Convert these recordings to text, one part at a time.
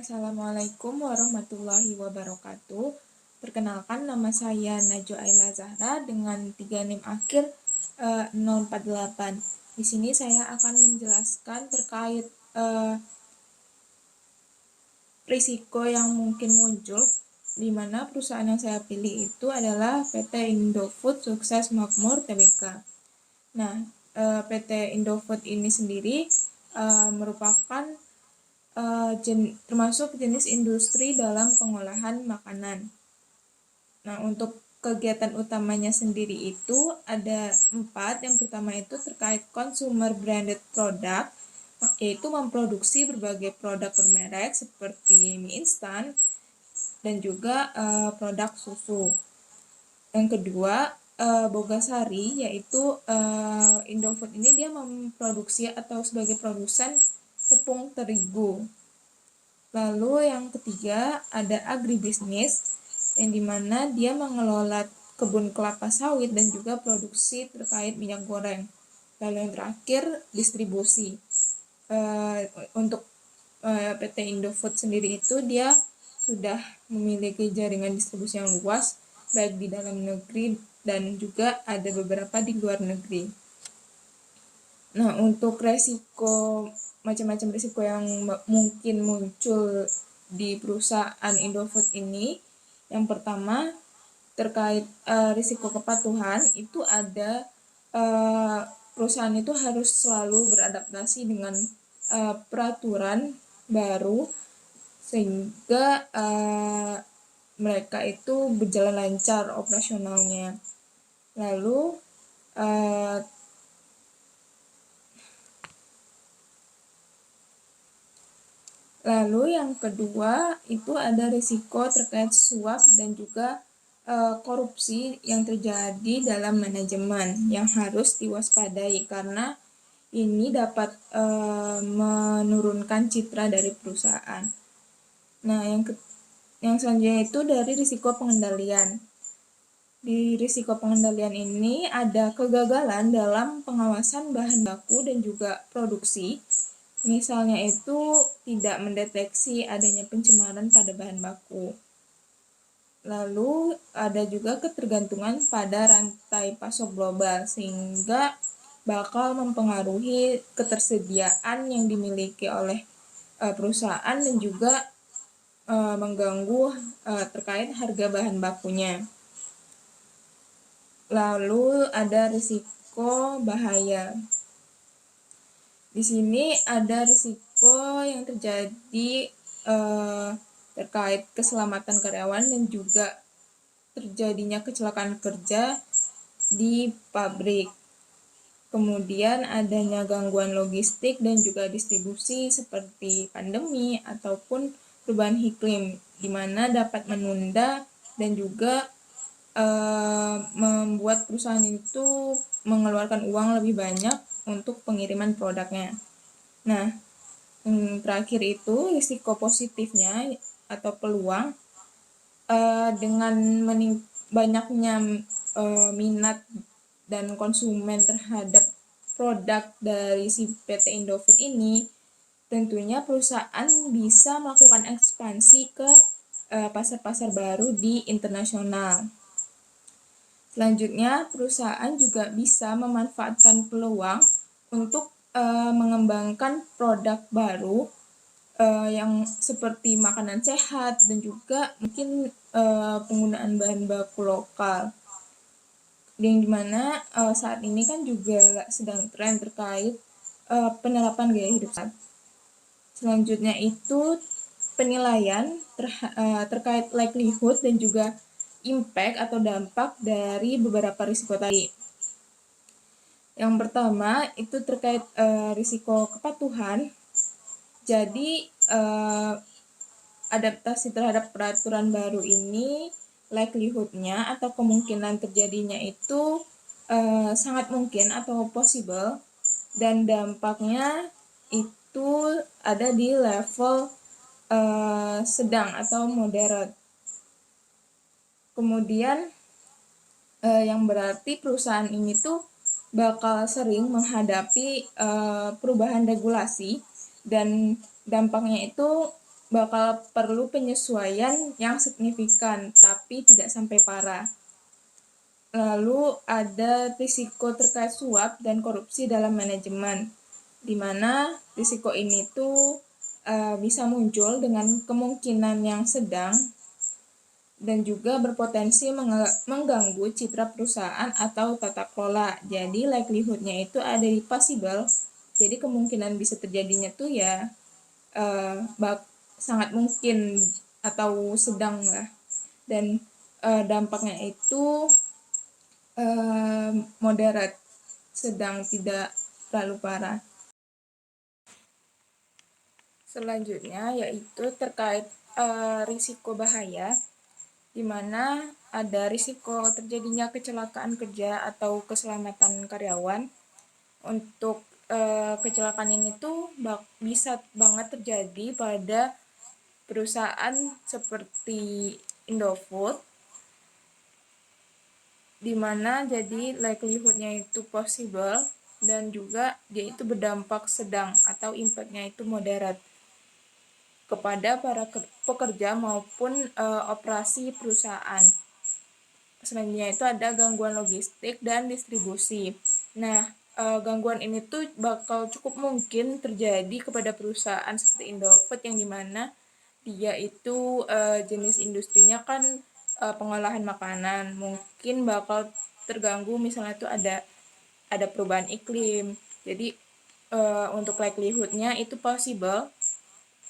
Assalamualaikum warahmatullahi wabarakatuh. Perkenalkan, nama saya Najwa Aila Zahra dengan 3 NIM akhir 048. Di sini saya akan menjelaskan terkait risiko yang mungkin muncul, di mana perusahaan yang saya pilih itu adalah PT Indofood Sukses Makmur Tbk. Nah, PT Indofood ini sendiri merupakan termasuk jenis industri dalam pengolahan makanan. Nah, untuk kegiatan utamanya sendiri itu ada 4. Yang pertama itu terkait consumer branded product, yaitu memproduksi berbagai produk bermerek seperti mie instan dan juga produk susu. Yang kedua, Bogasari, yaitu Indofood ini dia memproduksi atau sebagai produsen tepung terigu. Lalu yang ketiga ada agribisnis, yang dimana dia mengelola kebun kelapa sawit dan juga produksi terkait minyak goreng. Lalu yang terakhir distribusi. Untuk PT Indofood sendiri itu dia sudah memiliki jaringan distribusi yang luas, baik di dalam negeri dan juga ada beberapa di luar negeri. Nah, untuk macam-macam resiko yang mungkin muncul di perusahaan Indofood ini, yang pertama terkait risiko kepatuhan, itu ada perusahaan itu harus selalu beradaptasi dengan peraturan baru sehingga mereka itu berjalan lancar operasionalnya. Lalu yang kedua itu ada risiko terkait suap dan juga korupsi yang terjadi dalam manajemen yang harus diwaspadai karena ini dapat menurunkan citra dari perusahaan. Nah, yang selanjutnya itu dari risiko pengendalian. Di risiko pengendalian ini ada kegagalan dalam pengawasan bahan baku dan juga produksi. Misalnya itu tidak mendeteksi adanya pencemaran pada bahan baku. Lalu ada juga ketergantungan pada rantai pasok global sehingga bakal mempengaruhi ketersediaan yang dimiliki oleh perusahaan dan juga mengganggu terkait harga bahan bakunya. Lalu ada risiko bahaya. Di sini ada risiko yang terjadi terkait keselamatan karyawan dan juga terjadinya kecelakaan kerja di pabrik. Kemudian adanya gangguan logistik dan juga distribusi seperti pandemi ataupun perubahan iklim, di mana dapat menunda dan juga membuat perusahaan itu mengeluarkan uang lebih banyak untuk pengiriman produknya. Nah, terakhir itu risiko positifnya atau peluang dengan banyaknya minat dan konsumen terhadap produk dari si PT Indofood ini, tentunya perusahaan bisa melakukan ekspansi ke pasar-pasar baru di internasional. Selanjutnya, perusahaan juga bisa memanfaatkan peluang untuk mengembangkan produk baru yang seperti makanan sehat dan juga mungkin penggunaan bahan baku lokal. Yang dimana saat ini kan juga sedang tren terkait penerapan gaya hidup sehat. Selanjutnya itu penilaian terkait likelihood dan juga impact atau dampak dari beberapa risiko tadi. Yang pertama itu terkait risiko kepatuhan. Jadi adaptasi terhadap peraturan baru ini likelihood-nya atau kemungkinan terjadinya itu sangat mungkin atau possible, dan dampaknya itu ada di level sedang atau moderate. Kemudian yang berarti perusahaan ini tuh bakal sering menghadapi perubahan regulasi dan dampaknya itu bakal perlu penyesuaian yang signifikan, tapi tidak sampai parah. Lalu ada risiko terkait suap dan korupsi dalam manajemen, di mana risiko ini tuh bisa muncul dengan kemungkinan yang sedang dan juga berpotensi mengganggu citra perusahaan atau tata kelola. Jadi likelihoodnya itu ada di possible, jadi kemungkinan bisa terjadinya tuh ya sangat mungkin atau sedang lah. Dan dampaknya itu moderate, sedang, tidak terlalu parah. Selanjutnya yaitu terkait risiko bahaya, di mana ada risiko terjadinya kecelakaan kerja atau keselamatan karyawan. Untuk kecelakaan ini tuh bisa banget terjadi pada perusahaan seperti Indofood, di mana jadi likelihoodnya itu possible dan juga dia itu berdampak sedang atau impactnya itu moderate kepada para pekerja maupun operasi perusahaan. Selanjutnya itu ada gangguan logistik dan distribusi. Nah, gangguan ini tuh bakal cukup mungkin terjadi kepada perusahaan seperti Indofood, yang dimana dia itu jenis industrinya kan pengolahan makanan. Mungkin bakal terganggu, misalnya tuh ada perubahan iklim. Jadi untuk likelihoodnya itu possible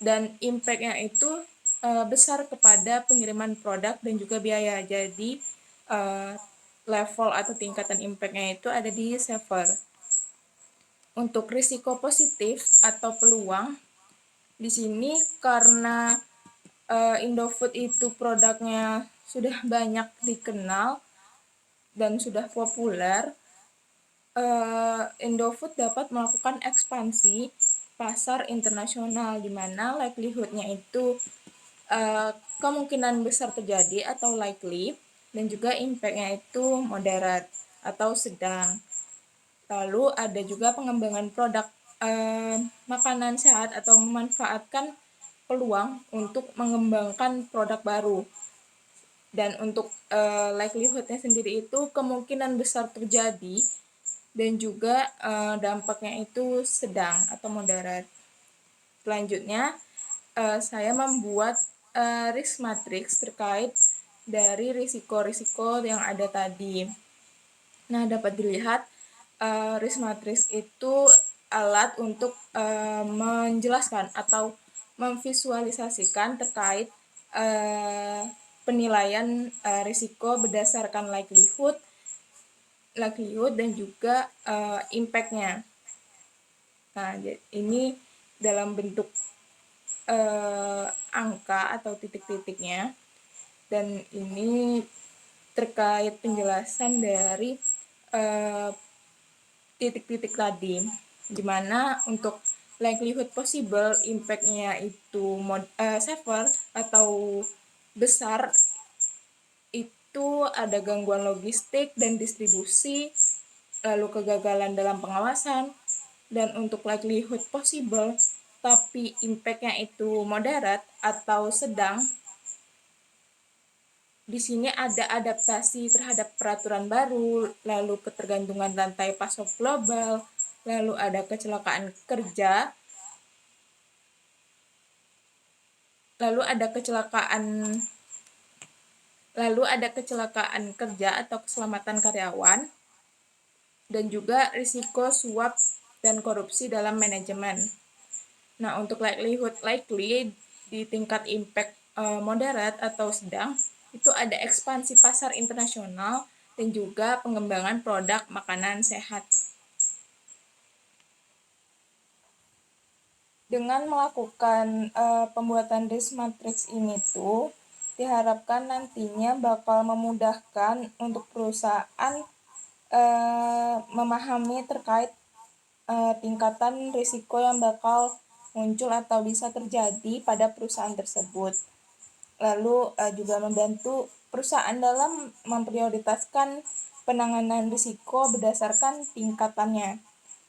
dan impactnya itu besar kepada pengiriman produk dan juga biaya. Jadi level atau tingkatan impactnya itu ada di severe. Untuk risiko positif atau peluang, di sini karena Indofood itu produknya sudah banyak dikenal dan sudah populer, Indofood dapat melakukan ekspansi pasar internasional, di mana likelihoodnya itu kemungkinan besar terjadi atau likely, dan juga impactnya itu moderate atau sedang. Lalu ada juga pengembangan produk makanan sehat atau memanfaatkan peluang untuk mengembangkan produk baru. Dan untuk likelihoodnya sendiri itu kemungkinan besar terjadi dan juga dampaknya itu sedang atau moderate. Selanjutnya saya membuat risk matrix terkait dari risiko-risiko yang ada tadi. Nah, dapat dilihat risk matrix itu alat untuk menjelaskan atau memvisualisasikan terkait penilaian risiko berdasarkan likelihood dan juga impact-nya. Nah, ini dalam bentuk angka atau titik-titiknya, dan ini terkait penjelasan dari titik-titik tadi, dimana untuk likelihood possible impact-nya itu severe atau besar, itu ada gangguan logistik dan distribusi, lalu kegagalan dalam pengawasan. Dan untuk likelihood possible tapi impact-nya itu moderate atau sedang, di sini ada adaptasi terhadap peraturan baru, lalu ketergantungan rantai pasok global, lalu ada kecelakaan kerja, lalu ada kecelakaan kerja atau keselamatan karyawan, dan juga risiko suap dan korupsi dalam manajemen. Nah, untuk likely di tingkat impact moderate atau sedang, itu ada ekspansi pasar internasional dan juga pengembangan produk makanan sehat. Dengan melakukan pembuatan risk matrix ini tuh diharapkan nantinya bakal memudahkan untuk perusahaan memahami terkait tingkatan risiko yang bakal muncul atau bisa terjadi pada perusahaan tersebut. Lalu juga membantu perusahaan dalam memprioritaskan penanganan risiko berdasarkan tingkatannya,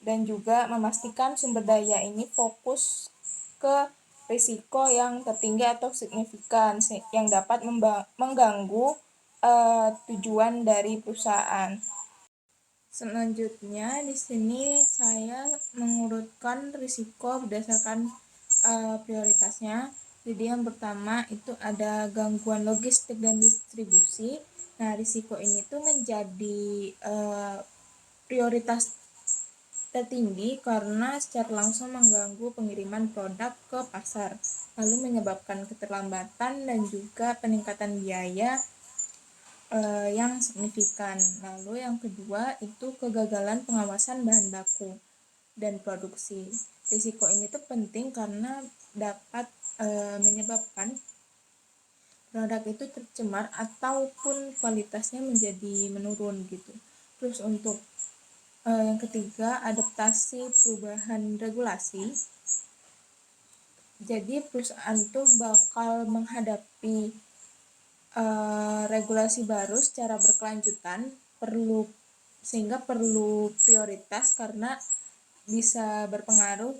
dan juga memastikan sumber daya ini fokus ke risiko yang tertinggi atau signifikan yang dapat mengganggu tujuan dari perusahaan. Selanjutnya di sini saya mengurutkan risiko berdasarkan prioritasnya. Jadi yang pertama itu ada gangguan logistik dan distribusi. Nah, risiko ini tuh menjadi prioritas tertinggi karena secara langsung mengganggu pengiriman produk ke pasar, lalu menyebabkan keterlambatan dan juga peningkatan biaya yang signifikan. Lalu yang kedua itu kegagalan pengawasan bahan baku dan produksi. Risiko ini tuh penting karena dapat menyebabkan produk itu tercemar ataupun kualitasnya menjadi menurun gitu. Terus untuk yang ketiga, adaptasi perubahan regulasi. Jadi perusahaan itu bakal menghadapi regulasi baru secara berkelanjutan, sehingga perlu prioritas karena bisa berpengaruh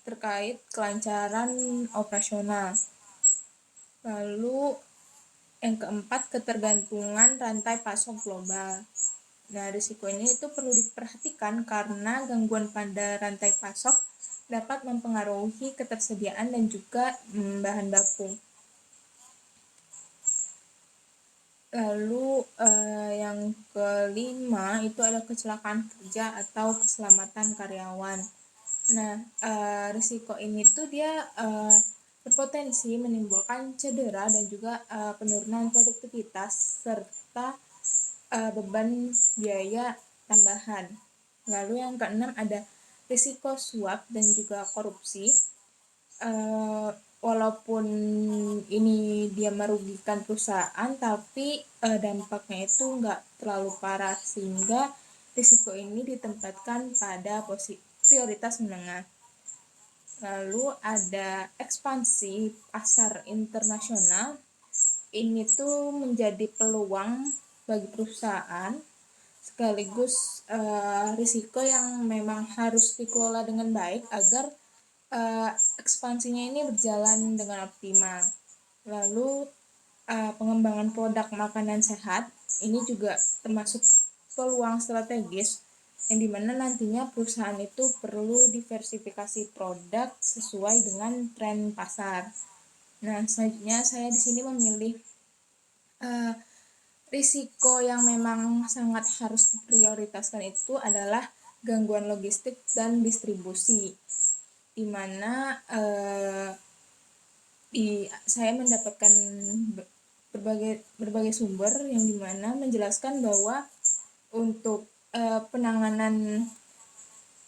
terkait kelancaran operasional. Lalu yang keempat, ketergantungan rantai pasok global. Nah, risiko ini itu perlu diperhatikan karena gangguan pada rantai pasok dapat mempengaruhi ketersediaan dan juga bahan baku. Lalu yang kelima itu ada kecelakaan kerja atau keselamatan karyawan. Nah, risiko ini tuh dia berpotensi menimbulkan cedera dan juga penurunan produktivitas serta beban biaya tambahan. Lalu yang keenam ada risiko suap dan juga korupsi. Walaupun ini dia merugikan perusahaan, tapi dampaknya itu nggak terlalu parah sehingga risiko ini ditempatkan pada prioritas menengah. Lalu ada ekspansi pasar internasional. Ini tuh menjadi peluang bagi perusahaan sekaligus risiko yang memang harus dikelola dengan baik agar ekspansinya ini berjalan dengan optimal. Lalu pengembangan produk makanan sehat ini juga termasuk peluang strategis yang dimana nantinya perusahaan itu perlu diversifikasi produk sesuai dengan tren pasar. Nah, selanjutnya saya di sini memilih risiko yang memang sangat harus diprioritaskan itu adalah gangguan logistik dan distribusi, di mana saya mendapatkan berbagai sumber yang dimana menjelaskan bahwa untuk penanganan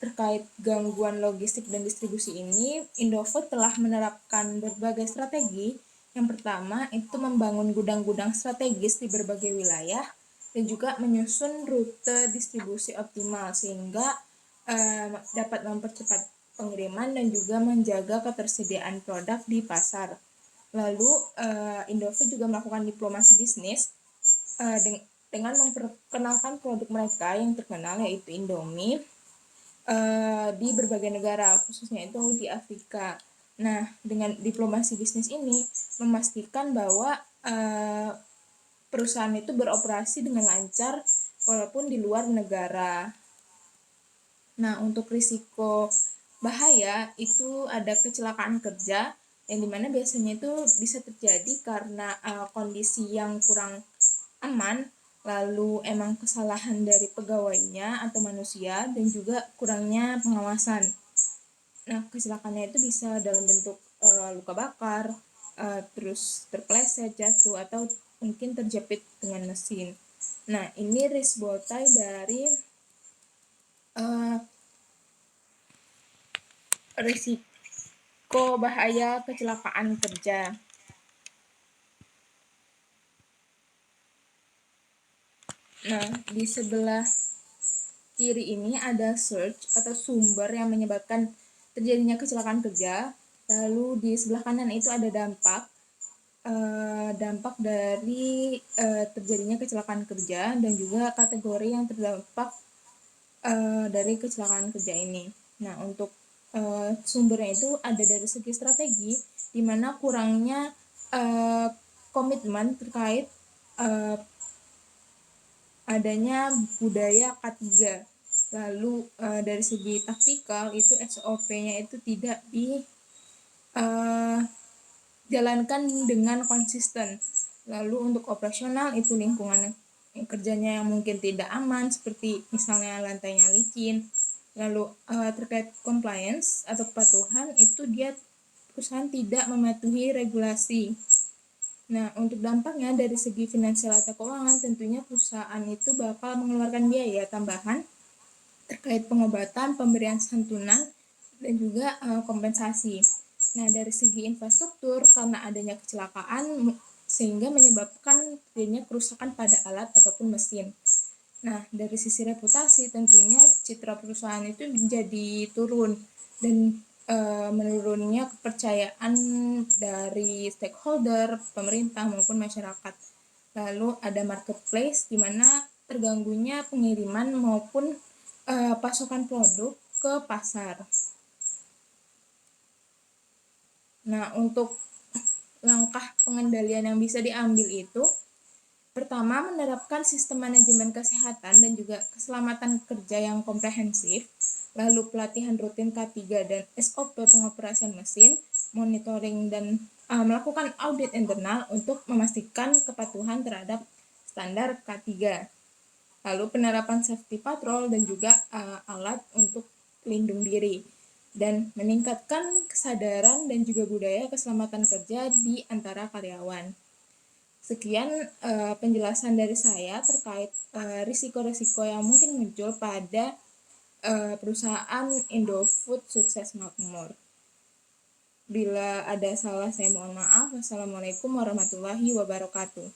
terkait gangguan logistik dan distribusi ini, Indofood telah menerapkan berbagai strategi. Yang pertama itu membangun gudang-gudang strategis di berbagai wilayah dan juga menyusun rute distribusi optimal sehingga dapat mempercepat pengiriman dan juga menjaga ketersediaan produk di pasar. Lalu Indofood juga melakukan diplomasi bisnis dengan memperkenalkan produk mereka yang terkenal yaitu Indomie di berbagai negara, khususnya itu di Afrika. Nah, dengan diplomasi bisnis ini memastikan bahwa perusahaan itu beroperasi dengan lancar walaupun di luar negara. Nah, untuk risiko bahaya itu ada kecelakaan kerja yang dimana biasanya itu bisa terjadi karena kondisi yang kurang aman, lalu emang kesalahan dari pegawainya atau manusia dan juga kurangnya pengawasan. Nah, kecelakaannya itu bisa dalam bentuk luka bakar, terus terpleset, jatuh, atau mungkin terjepit dengan mesin. Nah, ini risk botai dari risiko bahaya kecelakaan kerja. Nah, di sebelah kiri ini ada search atau sumber yang menyebabkan terjadinya kecelakaan kerja. Lalu di sebelah kanan itu ada dampak dari terjadinya kecelakaan kerja dan juga kategori yang terdampak dari kecelakaan kerja ini. Nah, untuk sumbernya itu ada dari segi strategi, di mana kurangnya komitmen terkait adanya budaya K3. Lalu dari segi taktikal itu SOP-nya itu tidak dijalankan dengan konsisten. Lalu untuk operasional itu lingkungan kerjanya yang mungkin tidak aman, seperti misalnya lantainya licin. Lalu terkait compliance atau kepatuhan itu perusahaan tidak mematuhi regulasi. Nah, untuk dampaknya dari segi finansial atau keuangan, tentunya perusahaan itu bakal mengeluarkan biaya tambahan terkait pengobatan, pemberian santunan, dan juga kompensasi. Nah, dari segi infrastruktur, karena adanya kecelakaan, sehingga menyebabkan terjadinya kerusakan pada alat ataupun mesin. Nah, dari sisi reputasi, tentunya citra perusahaan itu menjadi turun, dan menurunnya kepercayaan dari stakeholder, pemerintah maupun masyarakat. Lalu ada marketplace, di mana terganggunya pengiriman maupun pasokan produk ke pasar. Nah, untuk langkah pengendalian yang bisa diambil itu, pertama, menerapkan sistem manajemen kesehatan dan juga keselamatan kerja yang komprehensif, lalu pelatihan rutin K3 dan SOP pengoperasian mesin, monitoring dan melakukan audit internal untuk memastikan kepatuhan terhadap standar K3. Lalu penerapan safety patrol dan juga alat untuk pelindung diri, dan meningkatkan kesadaran dan juga budaya keselamatan kerja di antara karyawan. Sekian penjelasan dari saya terkait risiko-risiko yang mungkin muncul pada perusahaan Indofood Sukses Makmur. Bila ada salah, saya mohon maaf. Wassalamualaikum warahmatullahi wabarakatuh.